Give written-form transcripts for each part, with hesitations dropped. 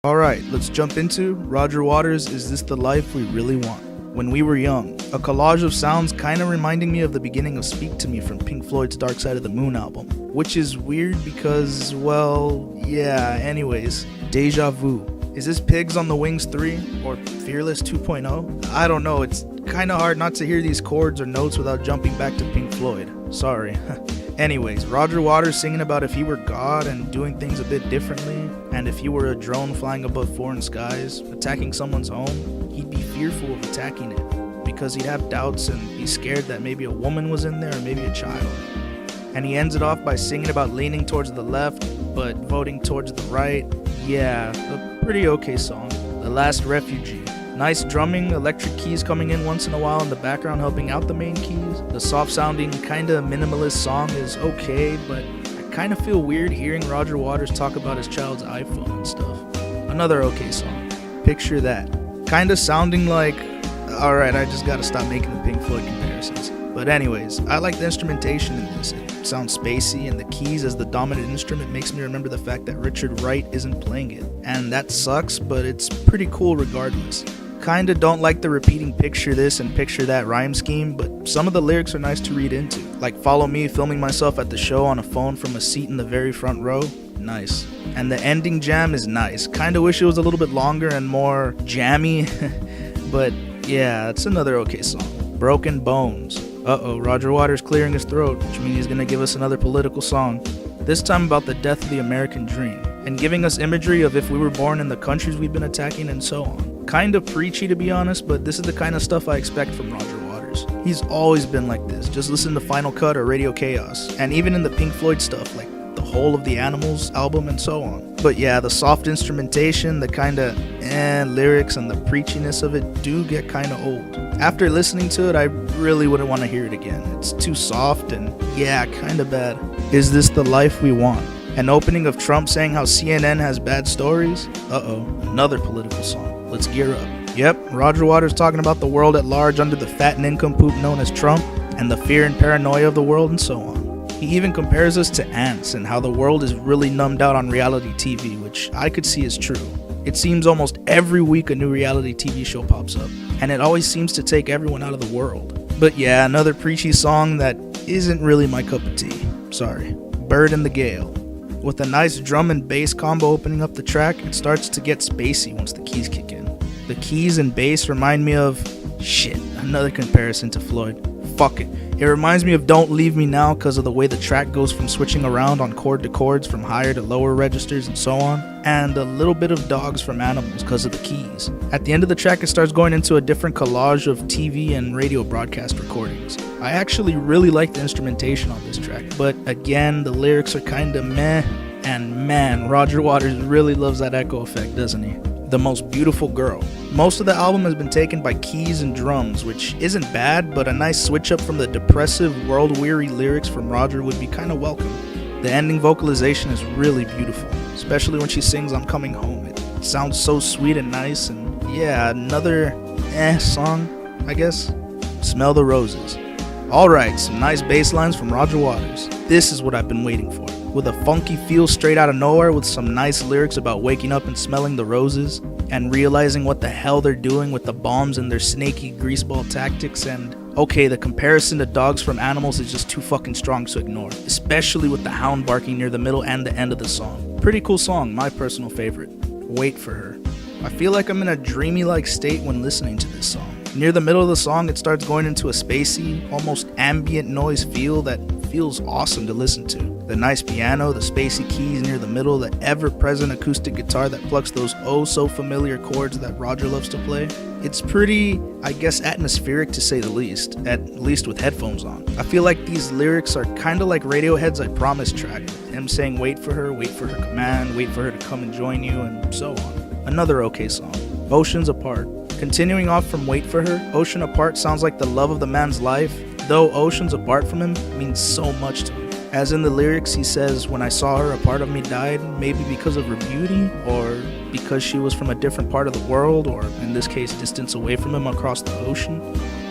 Alright, let's jump into Roger Waters' Is This the Life We Really Want? When We Were Young, a collage of sounds kinda reminding me of the beginning of Speak to Me from Pink Floyd's Dark Side of the Moon album, which is weird because, well, yeah, anyways, Deja Vu. Is this Pigs on the Wings 3 or Fearless 2.0? I don't know, it's kinda hard not to hear these chords or notes without jumping back to Pink Floyd. Sorry. Anyways, Roger Waters singing about if he were God and doing things a bit differently, and if he were a drone flying above foreign skies, attacking someone's home, he'd be fearful of attacking it, because he'd have doubts and be scared that maybe a woman was in there or maybe a child. And he ends it off by singing about leaning towards the left, but voting towards the right. Yeah, a pretty okay song. The Last Refugee. Nice drumming, electric keys coming in once in a while in the background helping out the main keys. The soft sounding, kinda minimalist song is okay, but I kinda feel weird hearing Roger Waters talk about his child's iPhone and stuff. Another okay song. Picture That. Kinda sounding like, alright, I just gotta stop making the Pink Floyd comparisons. But anyways, I like the instrumentation in this. It sounds spacey, and the keys as the dominant instrument makes me remember the fact that Richard Wright isn't playing it. And that sucks, but it's pretty cool regardless. Kinda don't like the repeating picture this and picture that rhyme scheme, but some of the lyrics are nice to read into. Like follow me filming myself at the show on a phone from a seat in the very front row. Nice. And the ending jam is nice. Kinda wish it was a little bit longer and more jammy, but yeah, it's another okay song. Broken Bones. Uh-oh, Roger Waters clearing his throat, which means he's gonna give us another political song. This time about the death of the American dream, and giving us imagery of if we were born in the countries we've been attacking and so on. Kinda preachy to be honest, but this is the kind of stuff I expect from Roger Waters. He's always been like this, just listen to Final Cut or Radio Chaos, and even in the Pink Floyd stuff, like the whole of the Animals album and so on. But yeah, the soft instrumentation, the kinda lyrics and the preachiness of it do get kinda old. After listening to it, I really wouldn't want to hear it again. It's too soft and yeah, kinda bad. Is This the Life We Want? An opening of Trump saying how CNN has bad stories? Uh-oh, another political song. Let's gear up. Yep, Roger Waters talking about the world at large under the fat nincompoop known as Trump, and the fear and paranoia of the world and so on. He even compares us to ants and how the world is really numbed out on reality TV, which I could see is true. It seems almost every week a new reality TV show pops up, and it always seems to take everyone out of the world. But yeah, another preachy song that isn't really my cup of tea. Sorry. Bird in the Gale. With a nice drum and bass combo opening up the track, it starts to get spacey once the keys kick in. The keys and bass remind me of... shit, another comparison to Floyd. Fuck it. It reminds me of Don't Leave Me Now because of the way the track goes from switching around on chord to chords from higher to lower registers and so on, and a little bit of Dogs from Animals because of the keys. At the end of the track it starts going into a different collage of TV and radio broadcast recordings. I actually really like the instrumentation on this track, but again the lyrics are kinda meh, and man, Roger Waters really loves that echo effect, doesn't he? The Most Beautiful Girl. Most of the album has been taken by keys and drums, which isn't bad, but a nice switch up from the depressive, world-weary lyrics from Roger would be kinda welcome. The ending vocalization is really beautiful, especially when she sings I'm Coming Home. It sounds so sweet and nice, and yeah, another song, I guess. Smell the Roses. Alright, some nice bass lines from Roger Waters. This is what I've been waiting for. With a funky feel straight out of nowhere with some nice lyrics about waking up and smelling the roses and realizing what the hell they're doing with the bombs and their snaky greaseball tactics, and okay, the comparison to Dogs from Animals is just too fucking strong to ignore, especially with the hound barking near the middle and the end of the song. Pretty cool song, my personal favorite. Wait for Her. I feel like I'm in a dreamy-like state when listening to this song. Near the middle of the song, it starts going into a spacey, almost ambient noise feel that feels awesome to listen to. The nice piano, the spacey keys near the middle, the ever-present acoustic guitar that plucks those oh-so-familiar chords that Roger loves to play. It's pretty, I guess, atmospheric to say the least, at least with headphones on. I feel like these lyrics are kinda like Radiohead's I Promise track, with him saying wait for her command, wait for her to come and join you, and so on. Another okay song. Oceans Apart. Continuing off from Wait for Her, Ocean Apart sounds like the love of the man's life, though oceans apart from him means so much to him. As in the lyrics, he says, when I saw her, a part of me died, maybe because of her beauty, or because she was from a different part of the world, or in this case, distance away from him across the ocean.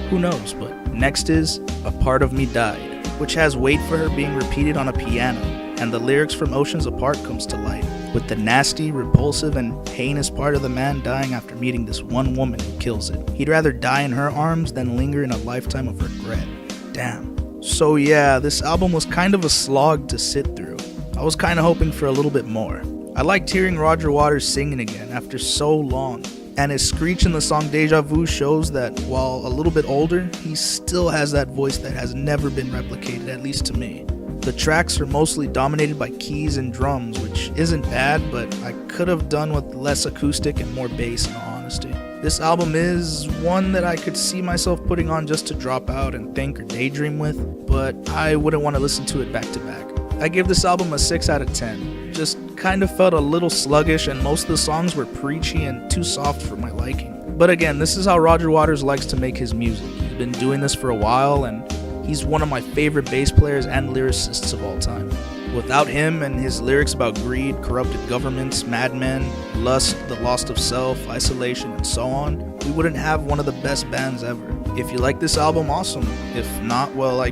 Who knows, but next is A Part of Me Died, which has Wait for Her being repeated on a piano, and the lyrics from Oceans Apart comes to light. with the nasty, repulsive, and heinous part of the man dying after meeting this one woman who kills it. He'd rather die in her arms than linger in a lifetime of regret. Damn. So yeah, this album was kind of a slog to sit through. I was kind of hoping for a little bit more. I liked hearing Roger Waters singing again after so long, and his screech in the song Deja Vu shows that while a little bit older, he still has that voice that has never been replicated, at least to me. The tracks are mostly dominated by keys and drums, which isn't bad, but I could have done with less acoustic and more bass in all honesty. This album is one that I could see myself putting on just to drop out and think or daydream with, but I wouldn't want to listen to it back to back. I give this album a 6 out of 10. Just kind of felt a little sluggish, and most of the songs were preachy and too soft for my liking. But again, this is how Roger Waters likes to make his music. He's been doing this for a while, and he's one of my favorite bass players and lyricists of all time. Without him and his lyrics about greed, corrupted governments, madmen, lust, the loss of self, isolation, and so on, we wouldn't have one of the best bands ever. If you like this album, awesome. If not, well, I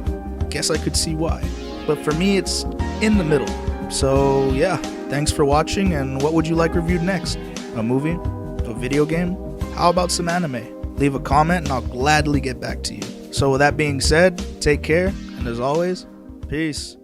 guess I could see why. But for me, it's in the middle. So yeah, thanks for watching, and what would you like reviewed next? A movie? A video game? How about some anime? Leave a comment and I'll gladly get back to you. So with that being said, take care, and as always, peace.